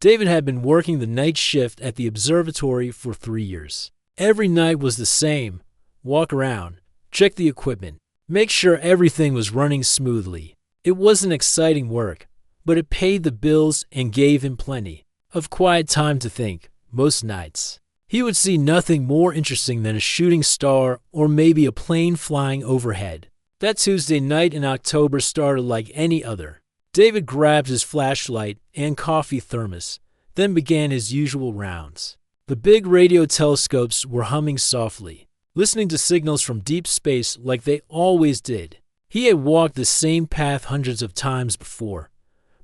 David had been working the night shift at the observatory for 3 years. Every night was the same. Walk around, check the equipment, make sure everything was running smoothly. It wasn't exciting work, but it paid the bills and gave him plenty of quiet time to think, most nights. He would see nothing more interesting than a shooting star or maybe a plane flying overhead. That Tuesday night in October started like any other. David grabbed his flashlight and coffee thermos, then began his usual rounds. The big radio telescopes were humming softly, listening to signals from deep space like they always did. He had walked the same path hundreds of times before,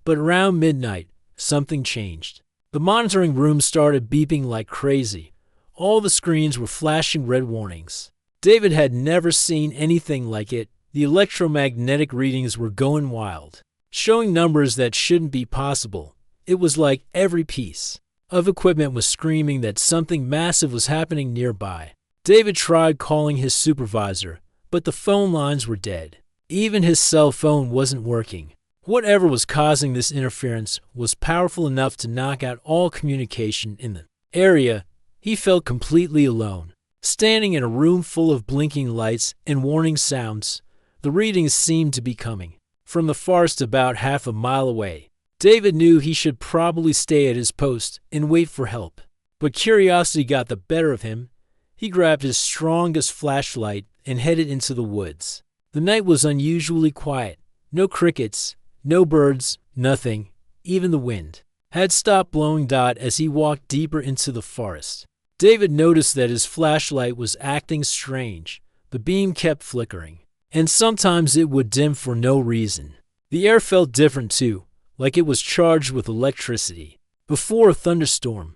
but around midnight, something changed. The monitoring room started beeping like crazy. All the screens were flashing red warnings. David had never seen anything like it. The electromagnetic readings were going wild, showing numbers that shouldn't be possible. It was like every piece of equipment was screaming that something massive was happening nearby. David tried calling his supervisor, but the phone lines were dead. Even his cell phone wasn't working. Whatever was causing this interference was powerful enough to knock out all communication in the area. He felt completely alone. Standing in a room full of blinking lights and warning sounds, the readings seemed to be coming from the forest about half a mile away. David knew he should probably stay at his post and wait for help, but curiosity got the better of him. He grabbed his strongest flashlight and headed into the woods. The night was unusually quiet. No crickets, no birds, nothing. Even the wind had stopped blowing as he walked deeper into the forest. David noticed that his flashlight was acting strange. The beam kept flickering, and sometimes it would dim for no reason. The air felt different too, like it was charged with electricity. Before a thunderstorm,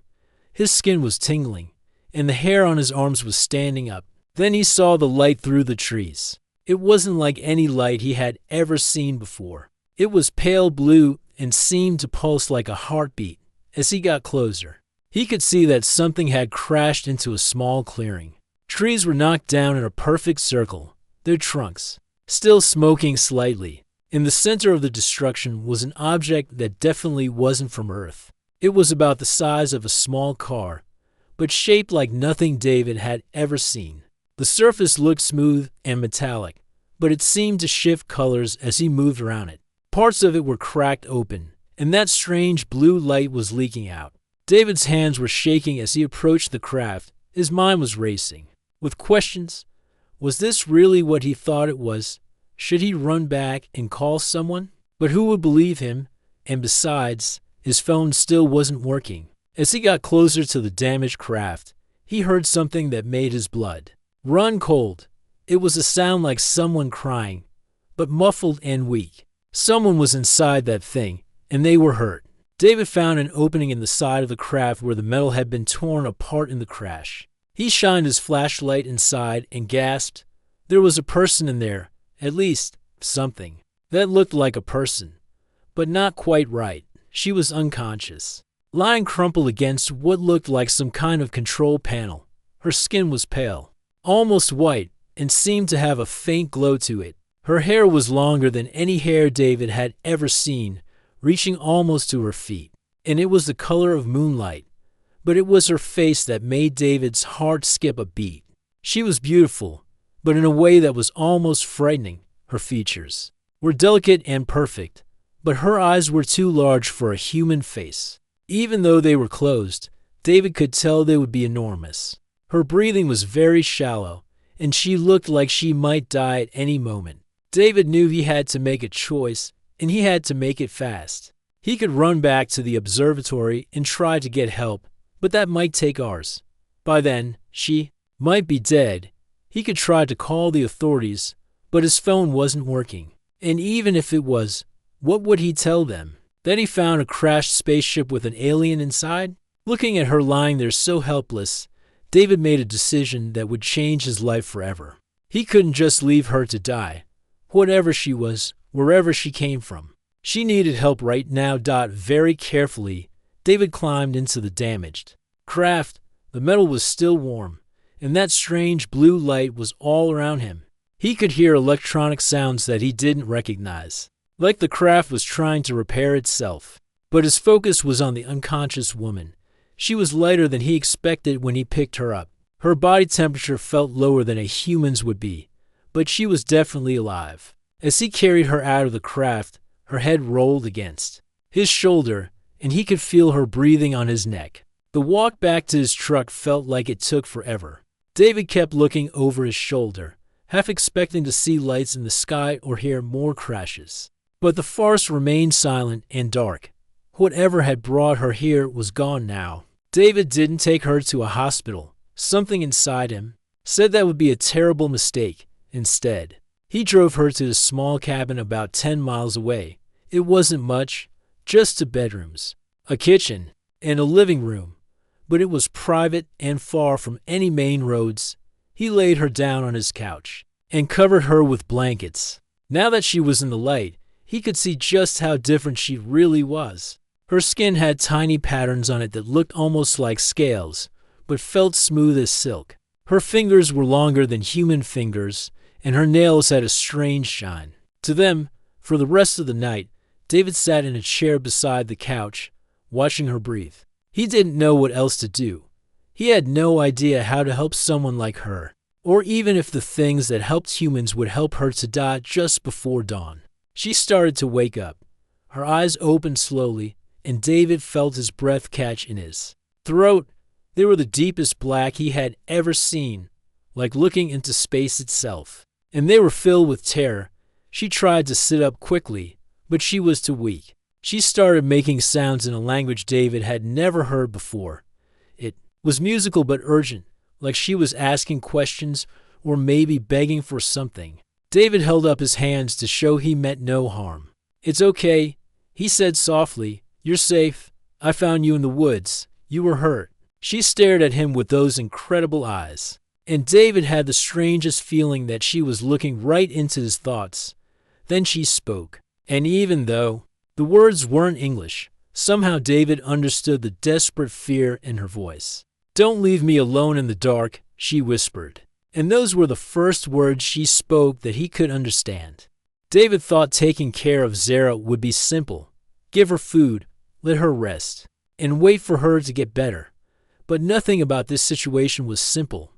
his skin was tingling, and the hair on his arms was standing up. Then he saw the light through the trees. It wasn't like any light he had ever seen before. It was pale blue and seemed to pulse like a heartbeat. As he got closer, he could see that something had crashed into a small clearing. Trees were knocked down in a perfect circle, their trunks still smoking slightly. In the center of the destruction was an object that definitely wasn't from Earth. It was about the size of a small car, but shaped like nothing David had ever seen. The surface looked smooth and metallic, but it seemed to shift colors as he moved around it. Parts of it were cracked open, and that strange blue light was leaking out. David's hands were shaking as he approached the craft. His mind was racing with questions. Was this really what he thought it was? Should he run back and call someone? But who would believe him? And besides, his phone still wasn't working. As he got closer to the damaged craft, he heard something that made his blood run cold. It was a sound like someone crying, but muffled and weak. Someone was inside that thing, and they were hurt. David found an opening in the side of the craft where the metal had been torn apart in the crash. He shined his flashlight inside and gasped. There was a person in there, at least something that looked like a person, but not quite right. She was unconscious, lying crumpled against what looked like some kind of control panel. Her skin was pale, almost white, and seemed to have a faint glow to it. Her hair was longer than any hair David had ever seen, reaching almost to her feet, and it was the color of moonlight. But it was her face that made David's heart skip a beat. She was beautiful, but in a way that was almost frightening. Her features were delicate and perfect, but her eyes were too large for a human face. Even though they were closed, David could tell they would be enormous. Her breathing was very shallow, and she looked like she might die at any moment. David knew he had to make a choice, and he had to make it fast. He could run back to the observatory and try to get help, but that might take hours. By then, she might be dead. He could try to call the authorities, but his phone wasn't working. And even if it was, what would he tell them? That he found a crashed spaceship with an alien inside? Looking at her lying there so helpless, David made a decision that would change his life forever. He couldn't just leave her to die. Whatever she was, wherever she came from, she needed help right now. Very carefully, David climbed into the damaged craft. The metal was still warm, and that strange blue light was all around him. He could hear electronic sounds that he didn't recognize, like the craft was trying to repair itself. but his focus was on the unconscious woman. She was lighter than he expected when he picked her up. Her body temperature felt lower than a human's would be, but she was definitely alive. As he carried her out of the craft, her head rolled against his shoulder, and he could feel her breathing on his neck. The walk back to his truck felt like it took forever. David kept looking over his shoulder, half expecting to see lights in the sky or hear more crashes. But the forest remained silent and dark. Whatever had brought her here was gone now. David didn't take her to a hospital. Something inside him said that would be a terrible mistake. Instead, he drove her to a small cabin about 10 miles away. It wasn't much, just 2 bedrooms, a kitchen, and a living room, but it was private and far from any main roads. He laid her down on his couch and covered her with blankets. Now that she was in the light, he could see just how different she really was. Her skin had tiny patterns on it that looked almost like scales, but felt smooth as silk. Her fingers were longer than human fingers, and her nails had a strange shine. To them, for the rest of the night, David sat in a chair beside the couch, watching her breathe. He didn't know what else to do. He had no idea how to help someone like her, or even if the things that helped humans would help her to die just before dawn. She started to wake up. Her eyes opened slowly, and David felt his breath catch in his throat. They were the deepest black he had ever seen, like looking into space itself. And they were filled with terror. She tried to sit up quickly, but she was too weak. She started making sounds in a language David had never heard before. It was musical but urgent, like she was asking questions or maybe begging for something. David held up his hands to show he meant no harm. "It's okay," he said softly. "You're safe. I found you in the woods. You were hurt." She stared at him with those incredible eyes, and David had the strangest feeling that she was looking right into his thoughts. Then she spoke, and even though the words weren't English, somehow David understood the desperate fear in her voice. "Don't leave me alone in the dark," she whispered. And those were the first words she spoke that he could understand. David thought taking care of Zara would be simple. Give her food, let her rest, and wait for her to get better. But nothing about this situation was simple.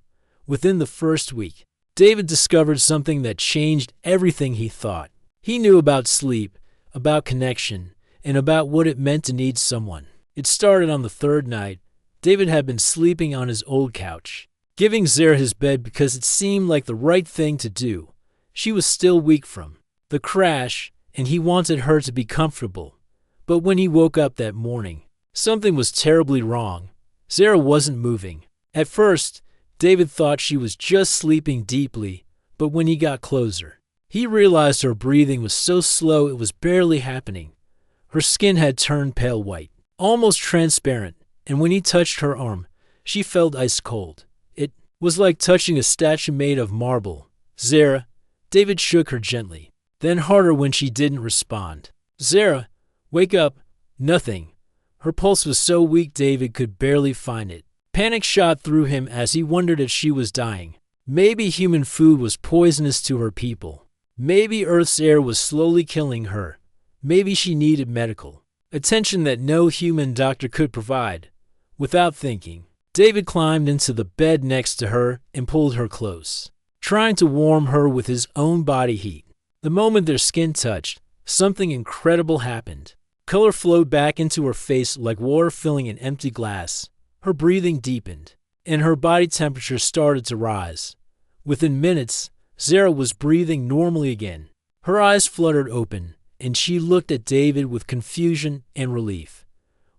Within the first week, David discovered something that changed everything he thought. He knew about sleep, about connection, and about what it meant to need someone. It started on the 3rd night. David had been sleeping on his old couch, giving Zara his bed because it seemed like the right thing to do. She was still weak from the crash, and he wanted her to be comfortable. But when he woke up that morning, something was terribly wrong. Zara wasn't moving. At first, David thought she was just sleeping deeply, but when he got closer, he realized her breathing was so slow it was barely happening. Her skin had turned pale white, almost transparent, and when he touched her arm, she felt ice cold. It was like touching a statue made of marble. "Zara," David shook her gently, then harder when she didn't respond. "Zara, wake up." Nothing. Her pulse was so weak David could barely find it. Panic shot through him as he wondered if she was dying. Maybe human food was poisonous to her people. Maybe Earth's air was slowly killing her. Maybe she needed medical attention that no human doctor could provide. Without thinking, David climbed into the bed next to her and pulled her close, trying to warm her with his own body heat. The moment their skin touched, something incredible happened. Color flowed back into her face like water filling an empty glass. Her breathing deepened, and her body temperature started to rise. Within minutes, Zara was breathing normally again. Her eyes fluttered open, and she looked at David with confusion and relief.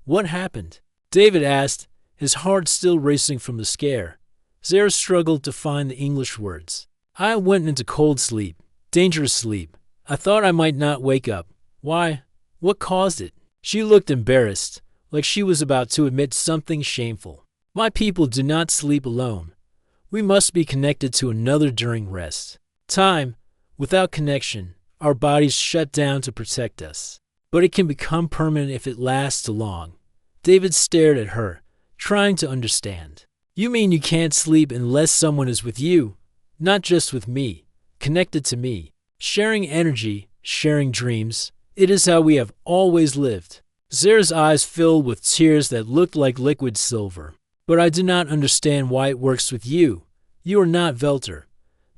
"What happened?" David asked, his heart still racing from the scare. Zara struggled to find the English words. "I went into cold sleep, dangerous sleep. I thought I might not wake up. Why? What caused it?" She looked embarrassed, like she was about to admit something shameful. "My people do not sleep alone. We must be connected to another during rest. Time, without connection, our bodies shut down to protect us. But it can become permanent if it lasts too long." David stared at her, trying to understand. "You mean you can't sleep unless someone is with you? Not just with me, connected to me, sharing energy, sharing dreams. It is how we have always lived." Zara's eyes filled with tears that looked like liquid silver. But I do not understand why it works with you. You are not Velter.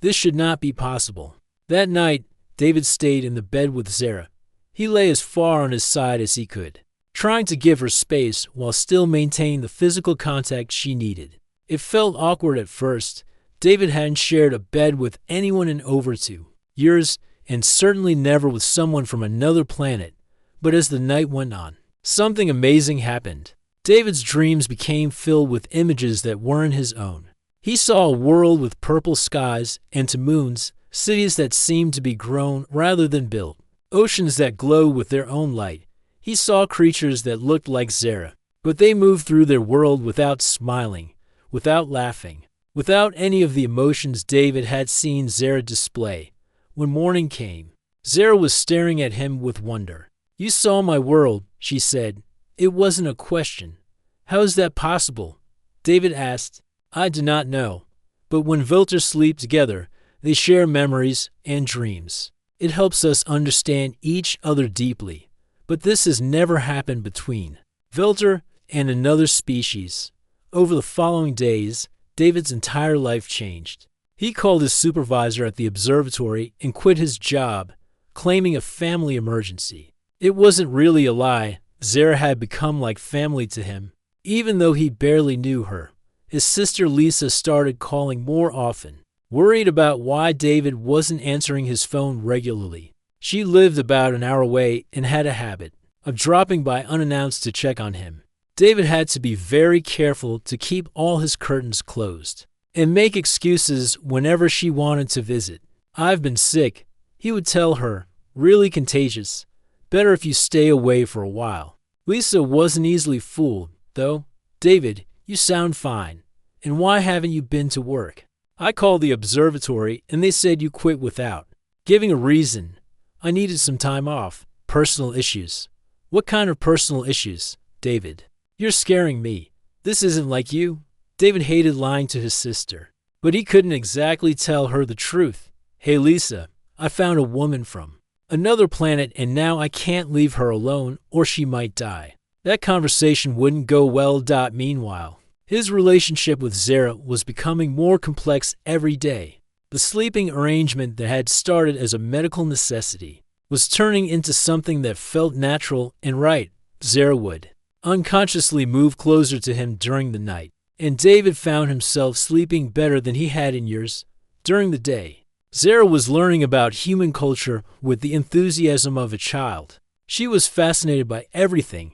This should not be possible. That night, David stayed in the bed with Zara. He lay as far on his side as he could, trying to give her space while still maintaining the physical contact she needed. It felt awkward at first. David hadn't shared a bed with anyone in over 2 years, and certainly never with someone from another planet. But as the night went on, something amazing happened. David's dreams became filled with images that weren't his own. He saw a world with purple skies and to moons, cities that seemed to be grown rather than built, oceans that glowed with their own light. He saw creatures that looked like Zara, but they moved through their world without smiling, without laughing, without any of the emotions David had seen Zara display. When morning came, Zara was staring at him with wonder. "You saw my world," she said. "It wasn't a question." "How is that possible?" David asked. "I do not know. But when Vilters sleep together, they share memories and dreams. It helps us understand each other deeply. But this has never happened between Vilter and another species." Over the following days, David's entire life changed. He called his supervisor at the observatory and quit his job, claiming a family emergency. It wasn't really a lie. Zara had become like family to him, even though he barely knew her. His sister Lisa started calling more often, worried about why David wasn't answering his phone regularly. She lived about an hour away and had a habit of dropping by unannounced to check on him. David had to be very careful to keep all his curtains closed and make excuses whenever she wanted to visit. "I've been sick," he would tell her, "really contagious. Better if you stay away for a while." Lisa wasn't easily fooled, though. "David, you sound fine. And why haven't you been to work?" "I called the observatory and they said you quit without giving a reason. I needed some time off. Personal issues." "What kind of personal issues, David? You're scaring me. This isn't like you." David hated lying to his sister, but he couldn't exactly tell her the truth. "Hey Lisa, I found a woman from another planet and now I can't leave her alone or she might die." That conversation wouldn't go well. Meanwhile, his relationship with Zara was becoming more complex every day. The sleeping arrangement that had started as a medical necessity was turning into something that felt natural and right. Zara would unconsciously move closer to him during the night, and David found himself sleeping better than he had in years. During the day, Zara was learning about human culture with the enthusiasm of a child. She was fascinated by everything: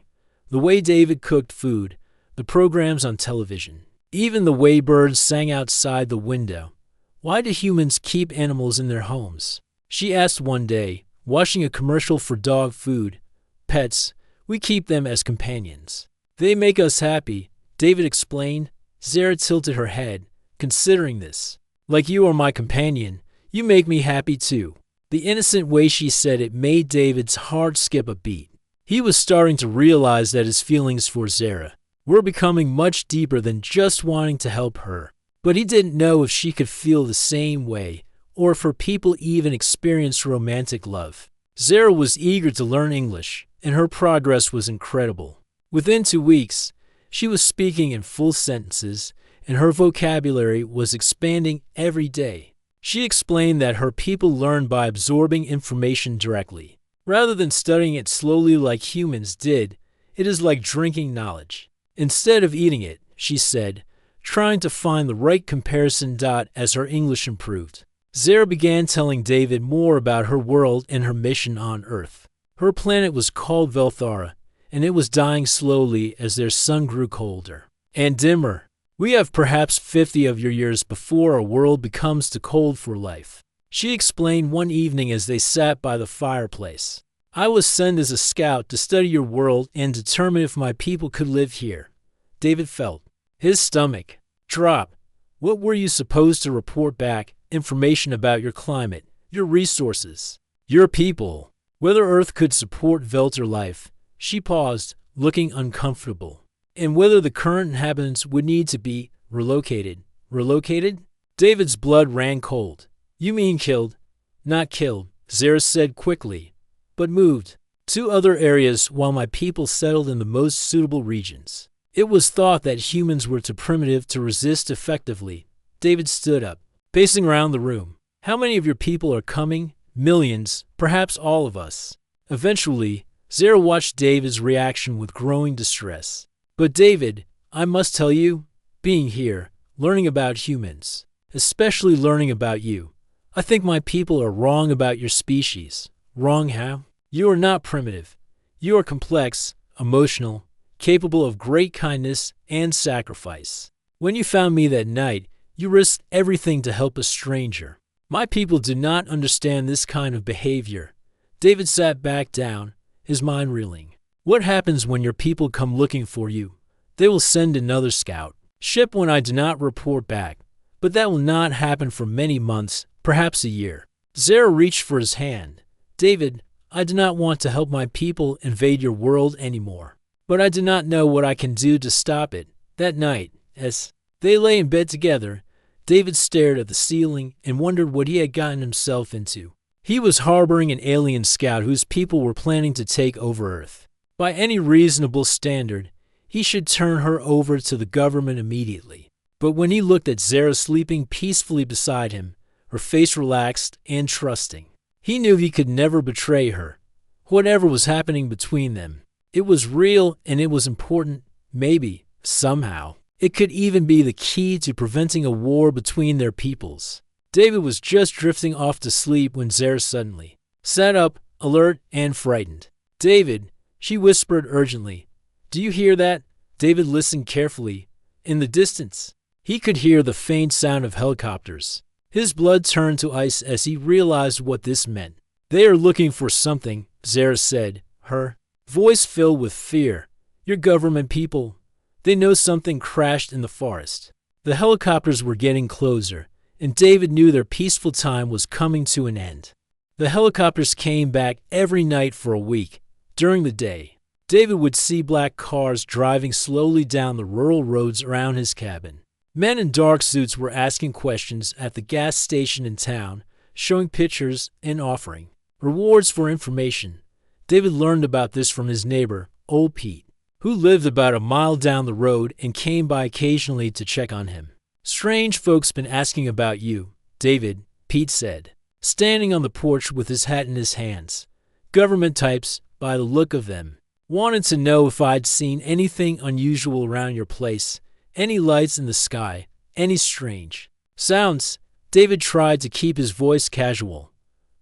the way David cooked food, the programs on television, even the way birds sang outside the window. "Why do humans keep animals in their homes?" she asked one day, watching a commercial for dog food. "Pets. We keep them as companions. They make us happy," David explained. Zara tilted her head, considering this. "Like you are my companion, you make me happy too." The innocent way she said it made David's heart skip a beat. He was starting to realize that his feelings for Zara were becoming much deeper than just wanting to help her. But he didn't know if she could feel the same way, or if her people even experienced romantic love. Zara was eager to learn English, and her progress was incredible. Within 2 weeks, she was speaking in full sentences, and her vocabulary was expanding every day. She explained that her people learned by absorbing information directly, rather than studying it slowly like humans did. It is like drinking knowledge instead of eating it, she said, trying to find the right comparison. As her English improved, Zara began telling David more about her world and her mission on Earth. Her planet was called Velthara, and it was dying slowly as their sun grew colder and dimmer. "We have perhaps 50 of your years before our world becomes too cold for life," she explained one evening as they sat by the fireplace. "I was sent as a scout to study your world and determine if my people could live here." David felt his stomach drop. "What were you supposed to report back? Information about your climate, your resources, your people, whether Earth could support Velter life?" She paused, looking uncomfortable. "And whether the current inhabitants would need to be relocated." "Relocated?" David's blood ran cold. "You mean killed?" "Not killed," Zara said quickly, "but moved." to other areas while my people settled in the most suitable regions. It was thought that humans were too primitive to resist effectively. David stood up, pacing around the room. How many of your people are coming? Millions, perhaps all of us. Eventually, Zara watched David's reaction with growing distress. But David, I must tell you, being here, learning about humans, especially learning about you, I think my people are wrong about your species. Wrong how? You are not primitive. You are complex, emotional, capable of great kindness and sacrifice. When you found me that night, you risked everything to help a stranger. My people do not understand this kind of behavior. David sat back down, his mind reeling. What happens when your people come looking for you? They will send another scout ship when I do not report back, but that will not happen for many months, perhaps a year. Zara reached for his hand. David, I do not want to help my people invade your world anymore, but I do not know what I can do to stop it. That night, as they lay in bed together, David stared at the ceiling and wondered what he had gotten himself into. He was harboring an alien scout whose people were planning to take over Earth. By any reasonable standard, he should turn her over to the government immediately. But when he looked at Zara sleeping peacefully beside him, her face relaxed and trusting, he knew he could never betray her. Whatever was happening between them, it was real and it was important. Maybe, somehow, it could even be the key to preventing a war between their peoples. David was just drifting off to sleep when Zara suddenly sat up, alert and frightened. David, she whispered urgently. Do you hear that? David listened carefully. In the distance, he could hear the faint sound of helicopters. His blood turned to ice as he realized what this meant. They are looking for something, Zara said, her voice filled with fear. Your government people. They know something crashed in the forest. The helicopters were getting closer, and David knew their peaceful time was coming to an end. The helicopters came back every night for a week. During the day, David would see black cars driving slowly down the rural roads around his cabin. Men in dark suits were asking questions at the gas station in town, showing pictures and offering rewards for information. David learned about this from his neighbor, Old Pete, who lived about a mile down the road and came by occasionally to check on him. Strange folks been asking about you, David, Pete said, standing on the porch with his hat in his hands. Government types, by the look of them. Wanted to know if I'd seen anything unusual around your place, any lights in the sky, any strange sounds. David tried to keep his voice casual.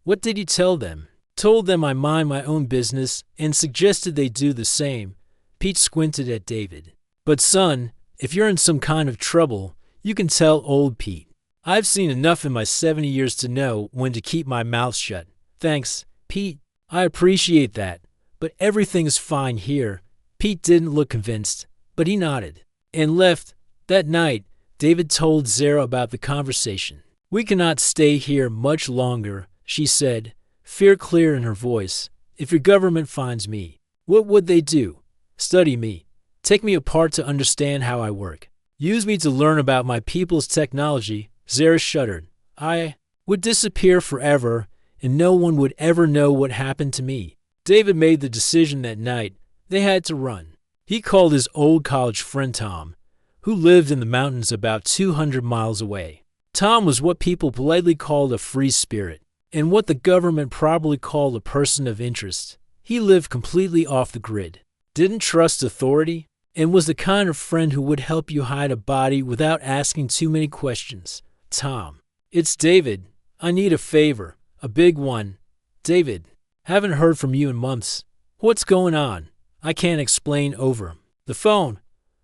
What did you tell them? Told them I mind my own business and suggested they do the same. Pete squinted at David. But son, if you're in some kind of trouble, you can tell Old Pete. I've seen enough in my 70 years to know when to keep my mouth shut. Thanks, Pete. I appreciate that. But everything's fine here. Pete didn't look convinced, but he nodded and left. That night, David told Zara about the conversation. We cannot stay here much longer, she said, fear clear in her voice. If your government finds me, what would they do? Study me. Take me apart to understand how I work. Use me to learn about my people's technology. Zara shuddered. I would disappear forever, and no one would ever know what happened to me. David made the decision that night. They had to run. He called his old college friend Tom, who lived in the mountains about 200 miles away. Tom was what people politely called a free spirit, and what the government probably called a person of interest. He lived completely off the grid, didn't trust authority, and was the kind of friend who would help you hide a body without asking too many questions. Tom. It's David. I need a favor. A big one. David. Haven't heard from you in months. What's going on? I can't explain over the phone,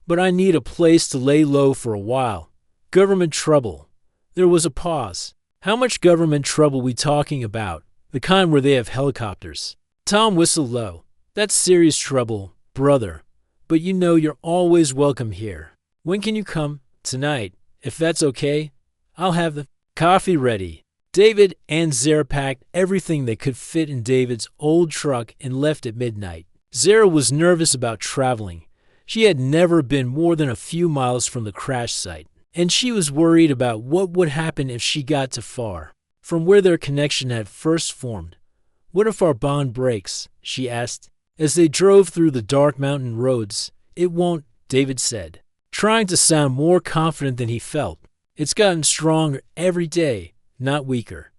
but I need a place to lay low for a while. Government trouble. There was a pause. How much government trouble we talking about? The kind where they have helicopters. Tom whistled low. That's serious trouble, brother. But you know you're always welcome here. When can you come? Tonight, if that's okay. I'll have the coffee ready. David and Zara packed everything they could fit in David's old truck and left at midnight. Zara was nervous about traveling. She had never been more than a few miles from the crash site, and she was worried about what would happen if she got too far from where their connection had first formed. What if our bond breaks? She asked. As they drove through the dark mountain roads. It won't, David said, trying to sound more confident than he felt. It's gotten stronger every day, not weaker.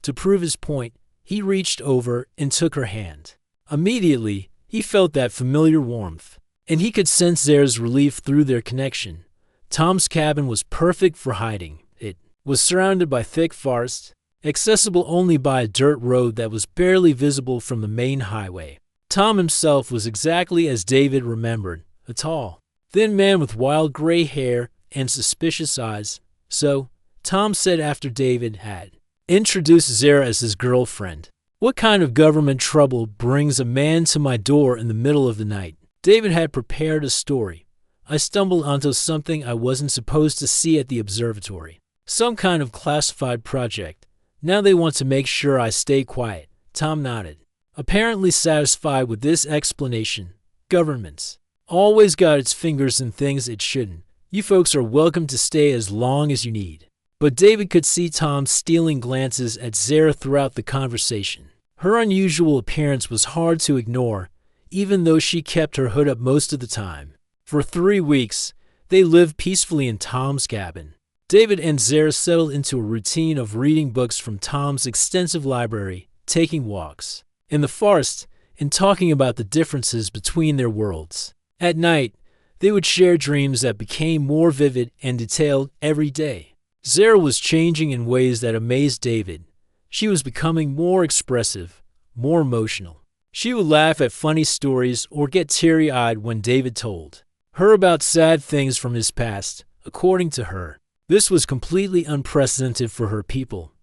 To prove his point, he reached over and took her hand. Immediately, he felt that familiar warmth, and he could sense Zara's relief through their connection. Tom's cabin was perfect for hiding. It was surrounded by thick forest, accessible only by a dirt road that was barely visible from the main highway. Tom himself was exactly as David remembered, a tall, thin man with wild gray hair and suspicious eyes. So, Tom said after David had introduced Zara as his girlfriend, "What kind of government trouble brings a man to my door in the middle of the night?" David had prepared a story. I stumbled onto something I wasn't supposed to see at the observatory. Some kind of classified project. Now they want to make sure I stay quiet. Tom nodded, apparently satisfied with this explanation. Governments always got its fingers in things it shouldn't. You folks are welcome to stay as long as you need. But David could see Tom stealing glances at Zara throughout the conversation. Her unusual appearance was hard to ignore, even though she kept her hood up most of the time. For 3 weeks, they lived peacefully in Tom's cabin. David and Zara settled into a routine of reading books from Tom's extensive library, taking walks in the forest, and talking about the differences between their worlds. At night, they would share dreams that became more vivid and detailed every day. Zara was changing in ways that amazed David. She was becoming more expressive, more emotional. She would laugh at funny stories or get teary-eyed when David told her about sad things from his past. According to her, this was completely unprecedented for her people.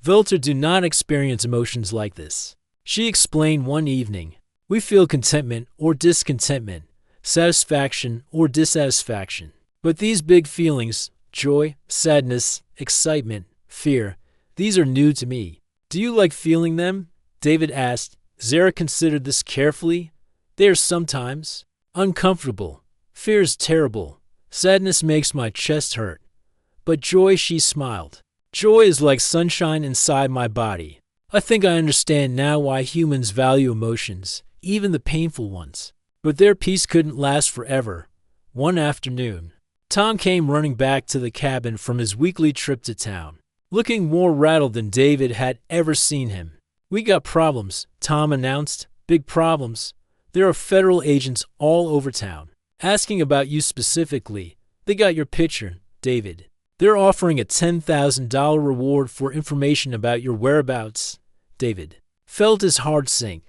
Velter do not experience emotions like this. She explained one evening, "We feel contentment or discontentment, satisfaction or dissatisfaction. But these big feelings, joy, sadness, excitement, fear, these are new to me. Do you like feeling them?" David asked. Zara considered this carefully. "They are sometimes uncomfortable. Fear is terrible. Sadness makes my chest hurt. But joy," she smiled. "Joy is like sunshine inside my body. I think I understand now why humans value emotions, even the painful ones." But their peace couldn't last forever. One afternoon, Tom came running back to the cabin from his weekly trip to town, looking more rattled than David had ever seen him. "We got problems," Tom announced. "Big problems. There are federal agents all over town, asking about you specifically. They got your picture, David. They're offering a $10,000 reward for information about your whereabouts." David felt his heart sink.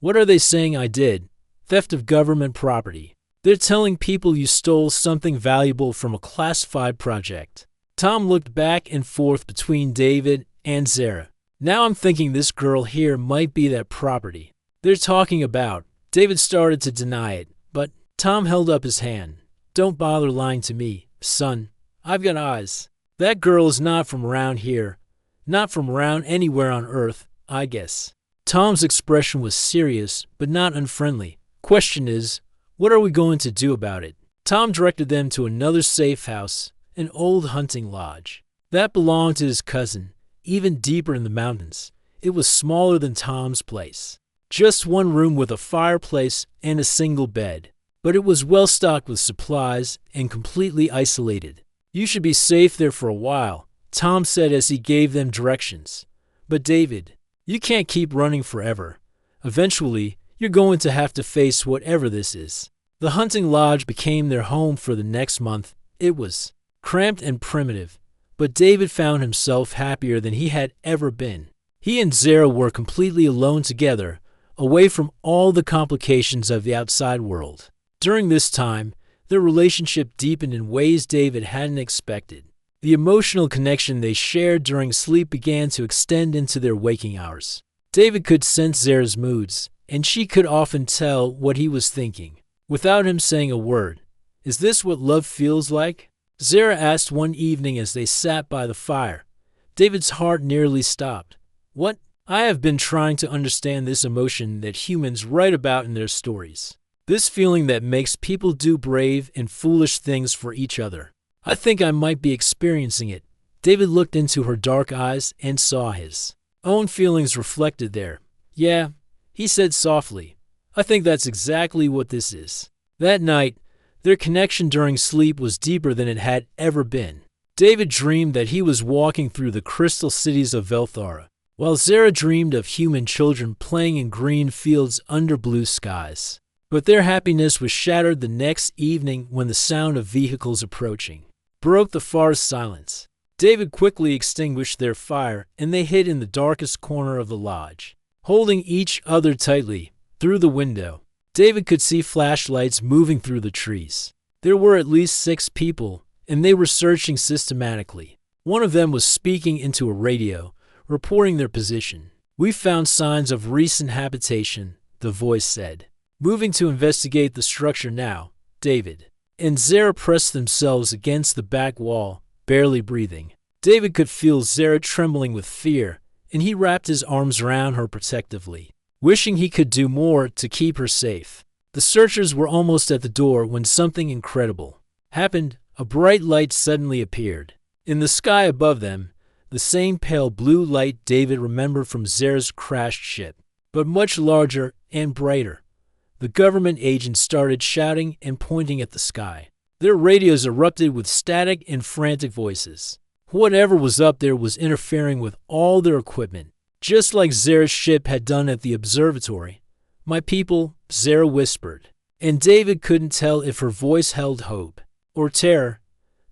"What are they saying I did? Theft of government property. They're telling people you stole something valuable from a classified project." Tom looked back and forth between David and Zara. "Now I'm thinking this girl here might be that property they're talking about." David started to deny it, but Tom held up his hand. "Don't bother lying to me, son. I've got eyes. That girl is not from around here. Not from around anywhere on Earth, I guess." Tom's expression was serious, but not unfriendly. "Question is, what are we going to do about it?" Tom directed them to another safe house, an old hunting lodge. That belonged to his cousin, even deeper in the mountains. It was smaller than Tom's place. Just one room with a fireplace and a single bed. But it was well stocked with supplies and completely isolated. "You should be safe there for a while," Tom said as he gave them directions. "But David, you can't keep running forever. Eventually, you're going to have to face whatever this is." The hunting lodge became their home for the next month. It was cramped and primitive, but David found himself happier than he had ever been. He and Zara were completely alone together, away from all the complications of the outside world. During this time, their relationship deepened in ways David hadn't expected. The emotional connection they shared during sleep began to extend into their waking hours. David could sense Zara's moods, and she could often tell what he was thinking, without him saying a word. "Is this what love feels like?" Zara asked one evening as they sat by the fire. David's heart nearly stopped. "What? I have been trying to understand this emotion that humans write about in their stories. This feeling that makes people do brave and foolish things for each other. I think I might be experiencing it." David looked into her dark eyes and saw his own feelings reflected there. "Yeah," he said softly. "I think that's exactly what this is." That night, their connection during sleep was deeper than it had ever been. David dreamed that he was walking through the crystal cities of Velthara, while Zara dreamed of human children playing in green fields under blue skies. But their happiness was shattered the next evening when the sound of vehicles approaching broke the forest silence. David quickly extinguished their fire, and they hid in the darkest corner of the lodge, holding each other tightly. Through the window, David could see flashlights moving through the trees. There were at least 6 people, and they were searching systematically. One of them was speaking into a radio, reporting their position. "We found signs of recent habitation," the voice said. "Moving to investigate the structure now, David." And Zara pressed themselves against the back wall, barely breathing. David could feel Zara trembling with fear, and he wrapped his arms around her protectively, wishing he could do more to keep her safe. The searchers were almost at the door when something incredible happened. A bright light suddenly appeared in the sky above them, the same pale blue light David remembered from Zara's crashed ship, but much larger and brighter. The government agents started shouting and pointing at the sky. Their radios erupted with static and frantic voices. Whatever was up there was interfering with all their equipment, just like Zara's ship had done at the observatory. "My people," Zara whispered, and David couldn't tell if her voice held hope or terror.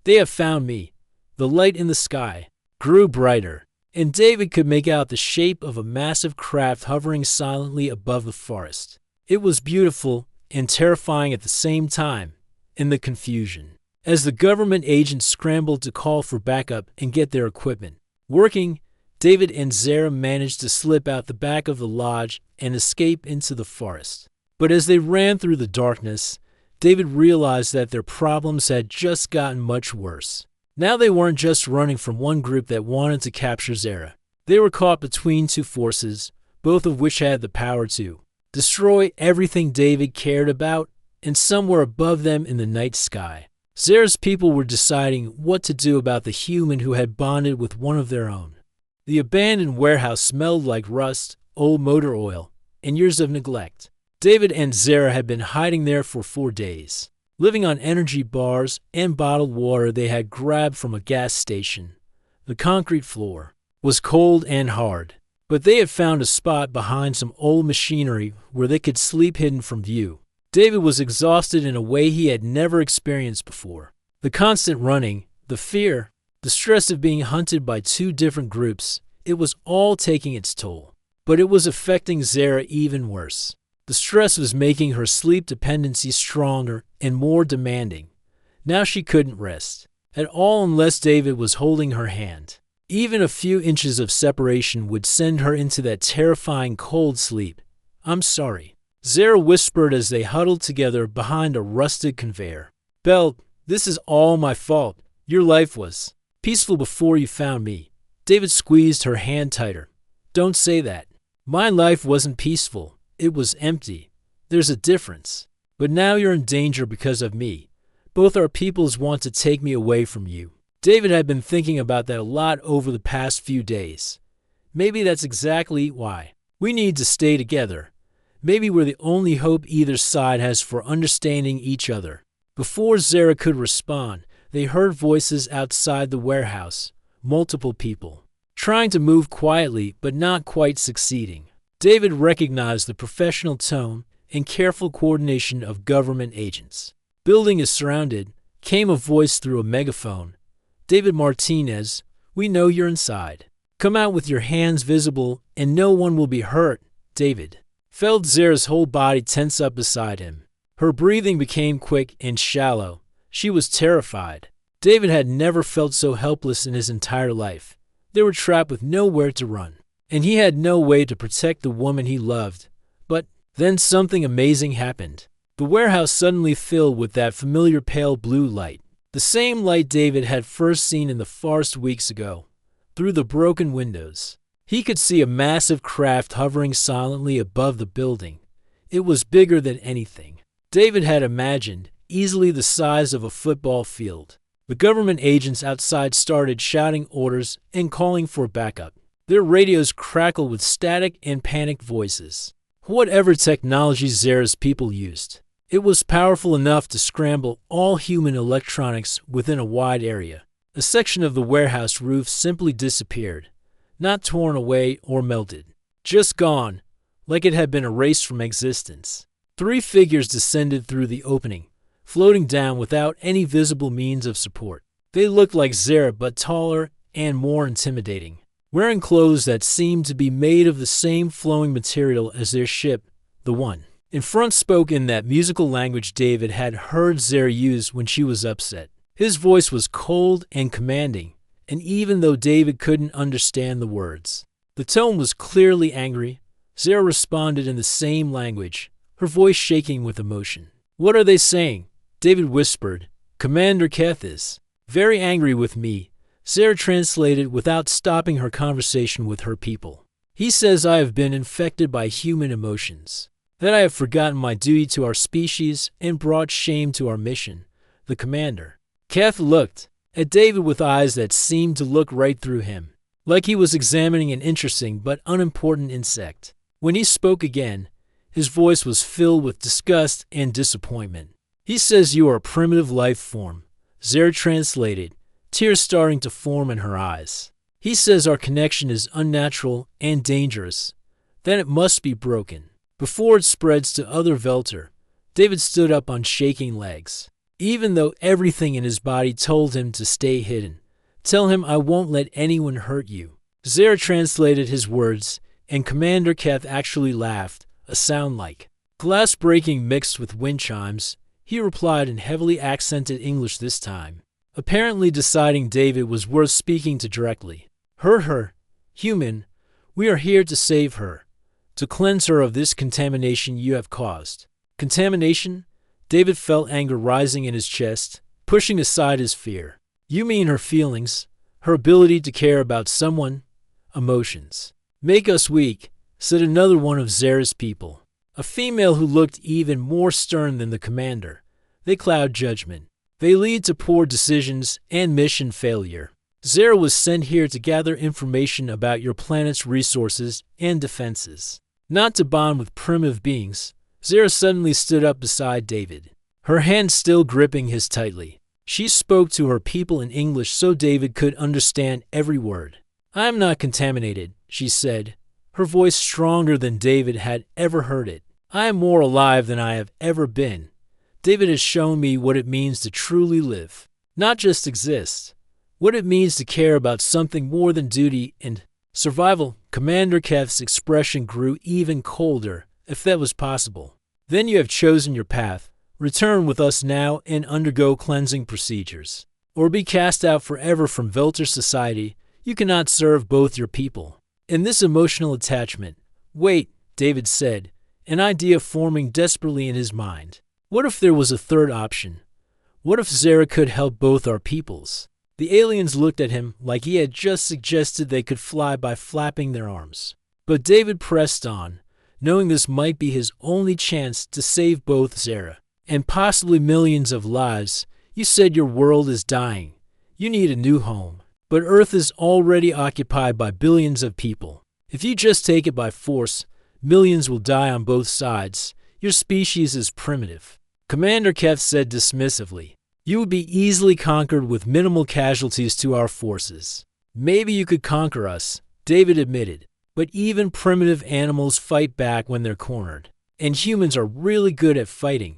"They have found me." The light in the sky grew brighter, and David could make out the shape of a massive craft hovering silently above the forest. It was beautiful and terrifying at the same time. In the confusion, as the government agents scrambled to call for backup and get their equipment working, David and Zara managed to slip out the back of the lodge and escape into the forest. But as they ran through the darkness, David realized that their problems had just gotten much worse. Now they weren't just running from one group that wanted to capture Zara. They were caught between 2 forces, both of which had the power to destroy everything David cared about, and somewhere above them in the night sky, Zara's people were deciding what to do about the human who had bonded with one of their own. The abandoned warehouse smelled like rust, old motor oil, and years of neglect. David and Zara had been hiding there for 4 days, living on energy bars and bottled water they had grabbed from a gas station. The concrete floor was cold and hard, but they had found a spot behind some old machinery where they could sleep hidden from view. David was exhausted in a way he had never experienced before. The constant running, the fear, the stress of being hunted by 2 different groups, it was all taking its toll. But it was affecting Zara even worse. The stress was making her sleep dependency stronger and more demanding. Now she couldn't rest at all unless David was holding her hand. Even a few inches of separation would send her into that terrifying cold sleep. "I'm sorry," Zara whispered as they huddled together behind a rusted conveyor belt. "This is all my fault. Your life was peaceful before you found me." David squeezed her hand tighter. "Don't say that. My life wasn't peaceful. It was empty. There's a difference. But now you're in danger because of me. Both our peoples want to take me away from you." David had been thinking about that a lot over the past few days. Maybe that's exactly why we need to stay together. Maybe we're the only hope either side has for understanding each other. Before Zara could respond, they heard voices outside the warehouse, multiple people, trying to move quietly but not quite succeeding. David recognized the professional tone and careful coordination of government agents. "Building is surrounded," came a voice through a megaphone. "David Martinez, we know you're inside. Come out with your hands visible and no one will be hurt." David felt Zara's whole body tense up beside him. Her breathing became quick and shallow. She was terrified. David had never felt so helpless in his entire life. They were trapped with nowhere to run, and he had no way to protect the woman he loved. But then something amazing happened. The warehouse suddenly filled with that familiar pale blue light. The same light David had first seen in the forest weeks ago. Through the broken windows, he could see a massive craft hovering silently above the building. It was bigger than anything David had imagined, easily the size of a football field. The government agents outside started shouting orders and calling for backup. Their radios crackled with static and panicked voices. Whatever technology Zara's people used, it was powerful enough to scramble all human electronics within a wide area. A section of the warehouse roof simply disappeared, not torn away or melted. Just gone, like it had been erased from existence. 3 figures descended through the opening, floating down without any visible means of support. They looked like Zara but taller and more intimidating, wearing clothes that seemed to be made of the same flowing material as their ship. The one in front spoke in that musical language David had heard Zara use when she was upset. His voice was cold and commanding, and even though David couldn't understand the words, the tone was clearly angry. Zara responded in the same language, her voice shaking with emotion. "What are they saying?" David whispered. "Commander Keth is very angry with me," Zara translated without stopping her conversation with her people. "He says I have been infected by human emotions, that I have forgotten my duty to our species and brought shame to our mission." The commander, Keth, looked at David with eyes that seemed to look right through him, like he was examining an interesting but unimportant insect. When he spoke again, his voice was filled with disgust and disappointment. "He says you are a primitive life form," Zara translated, tears starting to form in her eyes. "He says our connection is unnatural and dangerous, that it must be broken before it spreads to other Velter." David stood up on shaking legs, even though everything in his body told him to stay hidden. "Tell him I won't let anyone hurt you." Zara translated his words, and Commander Keth actually laughed, a sound like glass breaking mixed with wind chimes. He replied in heavily accented English this time, apparently deciding David was worth speaking to directly. "Hurt her, human. We are here to save her, to cleanse her of this contamination you have caused." Contamination? David felt anger rising in his chest, pushing aside his fear. "You mean her feelings, her ability to care about someone?" "Emotions make us weak," said another one of Zara's people, a female who looked even more stern than the commander. "They cloud judgment. They lead to poor decisions and mission failure. Zara was sent here to gather information about your planet's resources and defenses, not to bond with primitive beings." Zara suddenly stood up beside David, her hand still gripping his tightly. She spoke to her people in English so David could understand every word. "I am not contaminated," she said, her voice stronger than David had ever heard it. "I am more alive than I have ever been. David has shown me what it means to truly live, not just exist, what it means to care about something more than duty and survival." Commander Keth's expression grew even colder, if that was possible. "Then you have chosen your path. Return with us now and undergo cleansing procedures, or be cast out forever from Velter society. You cannot serve both your people and this emotional attachment." "Wait," David said, an idea forming desperately in his mind. "What if there was a third option? What if Zara could help both our peoples?" The aliens looked at him like he had just suggested they could fly by flapping their arms. But David pressed on, knowing this might be his only chance to save both Zara and possibly millions of lives. "You said your world is dying. You need a new home. But Earth is already occupied by billions of people. If you just take it by force, millions will die on both sides. Your species is primitive." Commander Keth said dismissively, "You would be easily conquered with minimal casualties to our forces." "Maybe you could conquer us," David admitted, "but even primitive animals fight back when they're cornered. And humans are really good at fighting.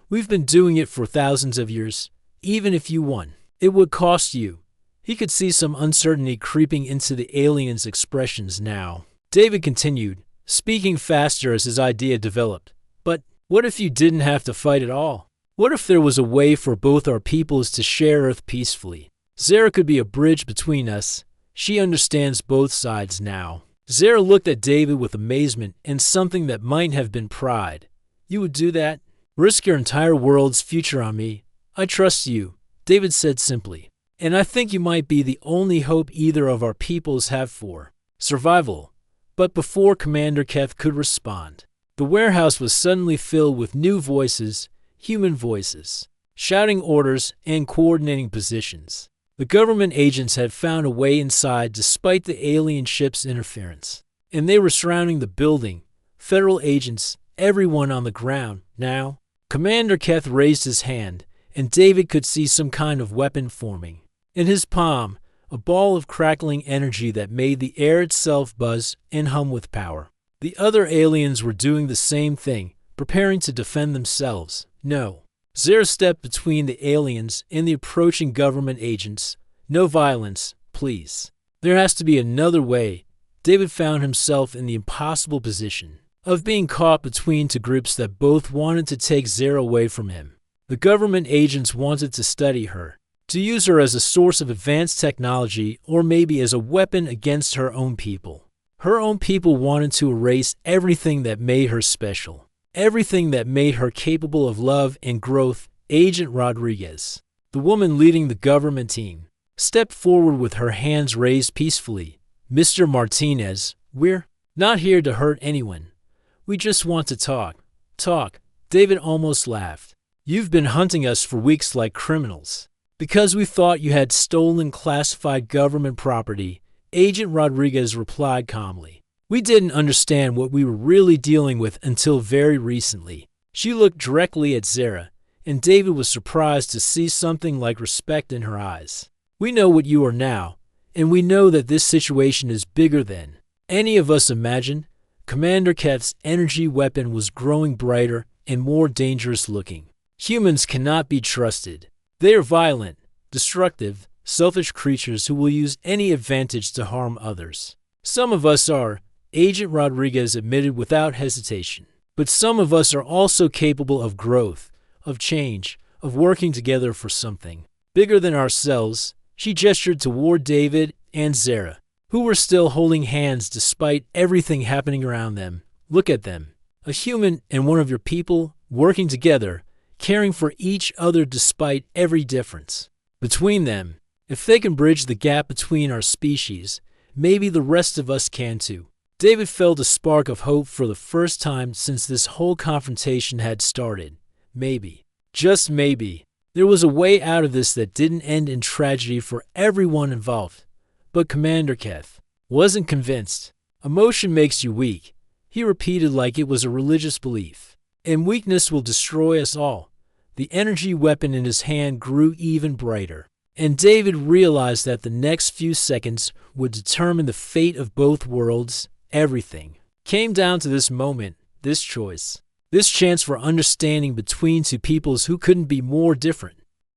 We've been doing it for thousands of years. Even if you won, it would cost you." He could see some uncertainty creeping into the alien's expressions now. David continued, speaking faster as his idea developed. "But what if you didn't have to fight at all? What if there was a way for both our peoples to share Earth peacefully? Zara could be a bridge between us. She understands both sides now." Zara looked at David with amazement and something that might have been pride. "You would do that? Risk your entire world's future on me? I trust you," David said simply. "And I think you might be the only hope either of our peoples have for survival." But before Commander Keth could respond, the warehouse was suddenly filled with new voices, human voices, shouting orders and coordinating positions. The government agents had found a way inside despite the alien ship's interference, and they were surrounding the building, federal agents, everyone on the ground. Now, Commander Keth raised his hand, and David could see some kind of weapon forming. In his palm, a ball of crackling energy that made the air itself buzz and hum with power. The other aliens were doing the same thing, preparing to defend themselves. No. Zara stepped between the aliens and the approaching government agents. No violence, please. There has to be another way. David found himself in the impossible position of being caught between two groups that both wanted to take Zara away from him. The government agents wanted to study her, to use her as a source of advanced technology or maybe as a weapon against her own people. Her own people wanted to erase everything that made her special, everything that made her capable of love and growth. Agent Rodriguez, the woman leading the government team, stepped forward with her hands raised peacefully. Mr. Martinez, we're not here to hurt anyone. We just want to talk. Talk. David almost laughed. You've been hunting us for weeks like criminals, because we thought you had stolen classified government property. Agent Rodriguez replied calmly. We didn't understand what we were really dealing with until very recently. She looked directly at Zara, and David was surprised to see something like respect in her eyes. We know what you are now, and we know that this situation is bigger than any of us imagined. Commander Keth's energy weapon was growing brighter and more dangerous looking. Humans cannot be trusted. They are violent, destructive, selfish creatures who will use any advantage to harm others. Some of us are, Agent Rodriguez admitted without hesitation. But some of us are also capable of growth, of change, of working together for something bigger than ourselves. She gestured toward David and Zara, who were still holding hands despite everything happening around them. Look at them. A human and one of your people working together, caring for each other despite every difference between them. If they can bridge the gap between our species, maybe the rest of us can too. David felt a spark of hope for the first time since this whole confrontation had started. Maybe, just maybe, there was a way out of this that didn't end in tragedy for everyone involved. But Commander Keth wasn't convinced. Emotion makes you weak, he repeated like it was a religious belief. And weakness will destroy us all. The energy weapon in his hand grew even brighter, and David realized that the next few seconds would determine the fate of both worlds. Everything came down to this moment, this choice, this chance for understanding between two peoples who couldn't be more different.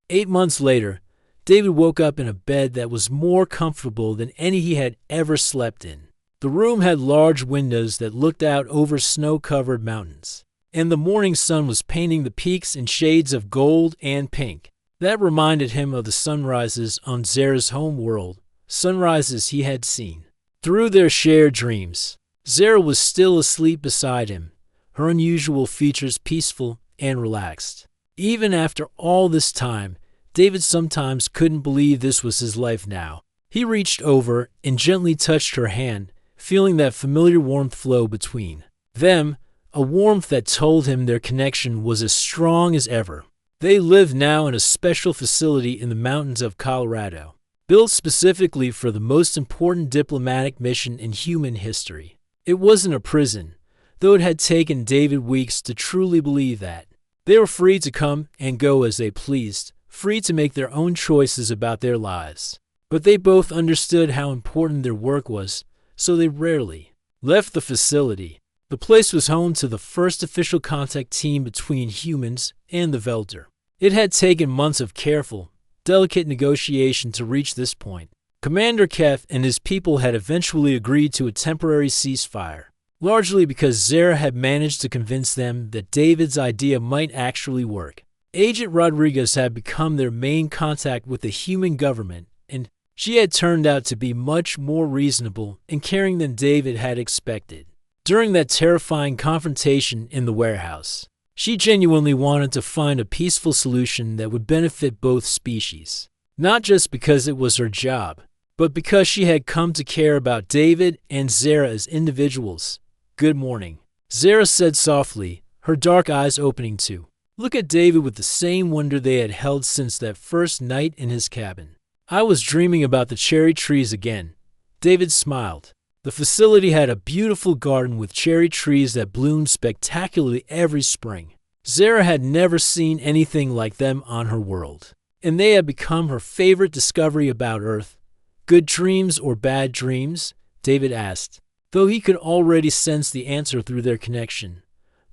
8 months later, David woke up in a bed that was more comfortable than any he had ever slept in. The room had large windows that looked out over snow-covered mountains, and the morning sun was painting the peaks in shades of gold and pink. That reminded him of the sunrises on Zara's home world, sunrises he had seen through their shared dreams. Zara was still asleep beside him, her unusual features peaceful and relaxed. Even after all this time, David sometimes couldn't believe this was his life now. He reached over and gently touched her hand, feeling that familiar warmth flow between them, a warmth that told him their connection was as strong as ever. They lived now in a special facility in the mountains of Colorado, built specifically for the most important diplomatic mission in human history. It wasn't a prison, though it had taken David weeks to truly believe that. They were free to come and go as they pleased, free to make their own choices about their lives. But they both understood how important their work was, so they rarely left the facility. The place was home to the first official contact team between humans and the Velder. It had taken months of careful, delicate negotiation to reach this point. Commander Keth and his people had eventually agreed to a temporary ceasefire, largely because Zara had managed to convince them that David's idea might actually work. Agent Rodriguez had become their main contact with the human government, and she had turned out to be much more reasonable and caring than David had expected. During that terrifying confrontation in the warehouse, she genuinely wanted to find a peaceful solution that would benefit both species, not just because it was her job, but because she had come to care about David and Zara as individuals. "Good morning," Zara said softly, her dark eyes opening to look at David with the same wonder they had held since that first night in his cabin. I was dreaming about the cherry trees again. David smiled. The facility had a beautiful garden with cherry trees that bloomed spectacularly every spring. Zara had never seen anything like them on her world, and they had become her favorite discovery about Earth. Good dreams or bad dreams? David asked, though he could already sense the answer through their connection.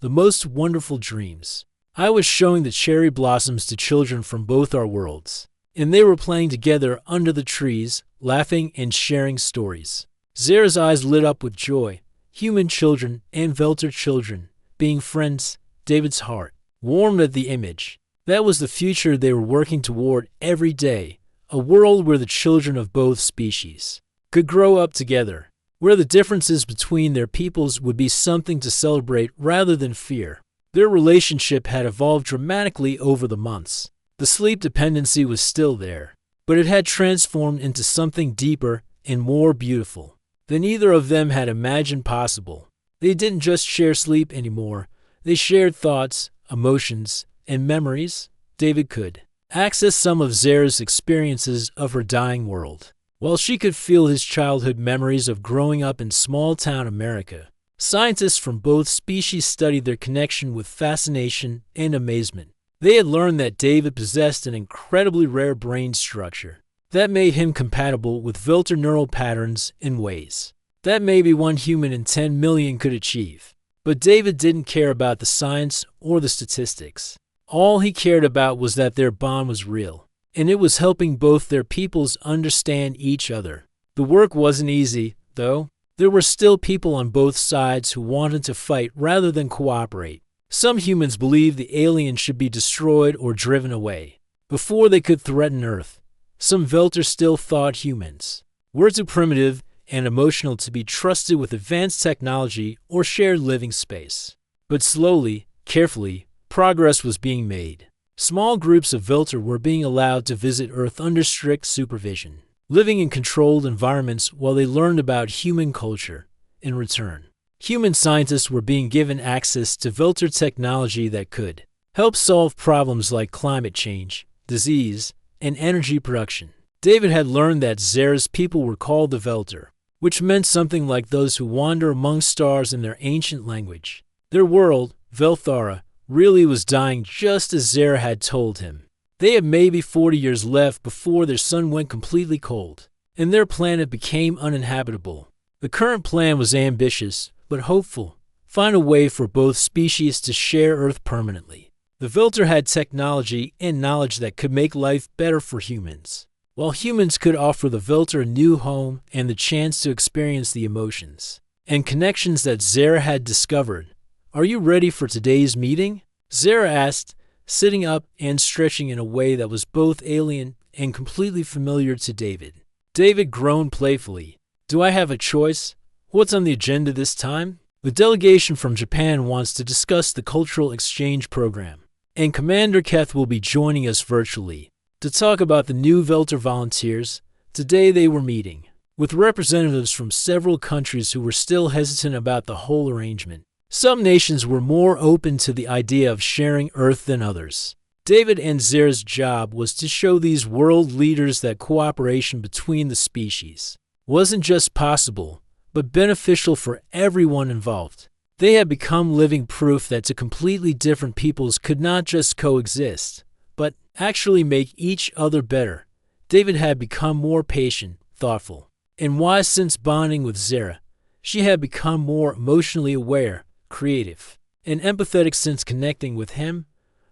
The most wonderful dreams. I was showing the cherry blossoms to children from both our worlds, and they were playing together under the trees, laughing and sharing stories. Zara's eyes lit up with joy. Human children and Velter children, being friends. David's heart warmed at the image. That was the future they were working toward every day, a world where the children of both species could grow up together, where the differences between their peoples would be something to celebrate rather than fear. Their relationship had evolved dramatically over the months. The sleep dependency was still there, but it had transformed into something deeper and more beautiful than either of them had imagined possible. They didn't just share sleep anymore. They shared thoughts, emotions, and memories. David could access some of Zara's experiences of her dying world, while she could feel his childhood memories of growing up in small-town America. Scientists from both species studied their connection with fascination and amazement. They had learned that David possessed an incredibly rare brain structure that made him compatible with Velter neural patterns in ways that maybe one human in 10 million could achieve. But David didn't care about the science or the statistics. All he cared about was that their bond was real, and it was helping both their peoples understand each other. The work wasn't easy, though. There were still people on both sides who wanted to fight rather than cooperate. Some humans believed the aliens should be destroyed or driven away before they could threaten Earth. Some Velters still thought humans were too primitive and emotional to be trusted with advanced technology or shared living space. But slowly, carefully, progress was being made. Small groups of Velter were being allowed to visit Earth under strict supervision, living in controlled environments while they learned about human culture. In return, human scientists were being given access to Velter technology that could help solve problems like climate change, disease, and energy production. David had learned that Zara's people were called the Velter, which meant something like those who wander among stars in their ancient language. Their world, Velthara, really was dying just as Zara had told him. They had maybe 40 years left before their sun went completely cold, and their planet became uninhabitable. The current plan was ambitious, but hopeful. Find a way for both species to share Earth permanently. The Velter had technology and knowledge that could make life better for humans, while humans could offer the Velter a new home and the chance to experience the emotions and connections that Zara had discovered. "Are you ready for today's meeting?" Zara asked, sitting up and stretching in a way that was both alien and completely familiar to David. David groaned playfully. "Do I have a choice? What's on the agenda this time?" "The delegation from Japan wants to discuss the cultural exchange program, and Commander Keth will be joining us virtually to talk about the new Velter volunteers." Today they were meeting with representatives from several countries who were still hesitant about the whole arrangement. Some nations were more open to the idea of sharing Earth than others. David and Zara's job was to show these world leaders that cooperation between the species wasn't just possible, but beneficial for everyone involved. They had become living proof that two completely different peoples could not just coexist, but actually make each other better. David had become more patient, thoughtful, and wise since bonding with Zara. She had become more emotionally aware, creative, and empathetic since connecting with him.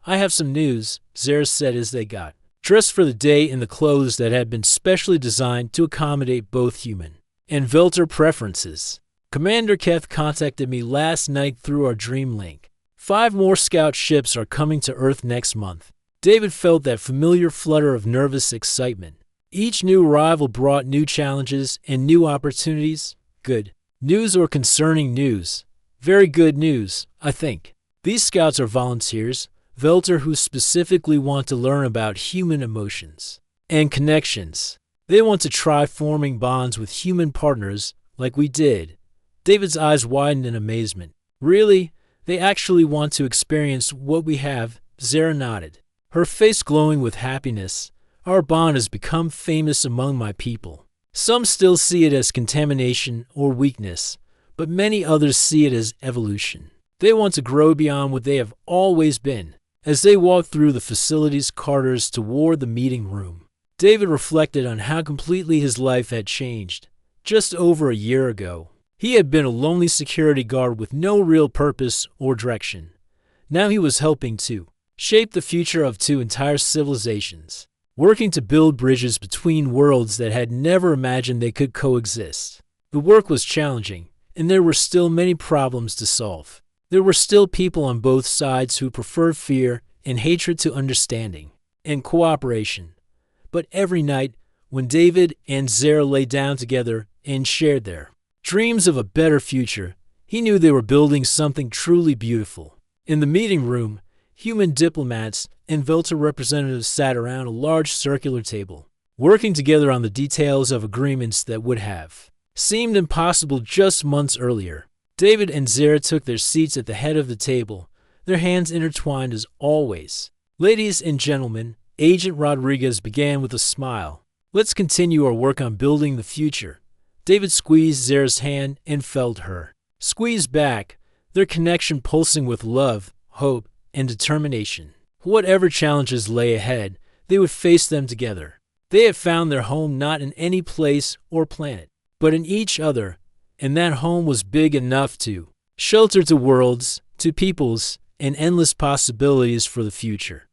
"I have some news," Zara said as they got dressed for the day in the clothes that had been specially designed to accommodate both human and Velter preferences. "Commander Keth contacted me last night through our dream link. 5 more scout ships are coming to Earth next month." David felt that familiar flutter of nervous excitement. Each new arrival brought new challenges and new opportunities. Good news or concerning news? Very good news, I think. These scouts are volunteers, Velter who specifically want to learn about human emotions and connections. They want to try forming bonds with human partners like we did. David's eyes widened in amazement. "Really? They actually want to experience what we have?" Zara nodded, her face glowing with happiness. Our bond has become famous among my people. Some still see it as contamination or weakness, but many others see it as evolution. They want to grow beyond what they have always been. As they walked through the facility's corridors toward the meeting room, David reflected on how completely his life had changed. Just over a year ago, he had been a lonely security guard with no real purpose or direction. Now he was helping to shape the future of two entire civilizations, working to build bridges between worlds that had never imagined they could coexist. The work was challenging, and there were still many problems to solve. There were still people on both sides who preferred fear and hatred to understanding and cooperation. But every night, when David and Zara lay down together and shared their dreams of a better future, he knew they were building something truly beautiful. In the meeting room, human diplomats and Volta representatives sat around a large circular table, working together on the details of agreements that would have seemed impossible just months earlier. David and Zara took their seats at the head of the table, their hands intertwined as always. Ladies and gentlemen, Agent Rodriguez began with a smile. Let's continue our work on building the future. David squeezed Zara's hand and felt her squeeze back, their connection pulsing with love, hope, and determination. Whatever challenges lay ahead, they would face them together. They had found their home not in any place or planet, but in each other, and that home was big enough to shelter to worlds, to peoples, and endless possibilities for the future.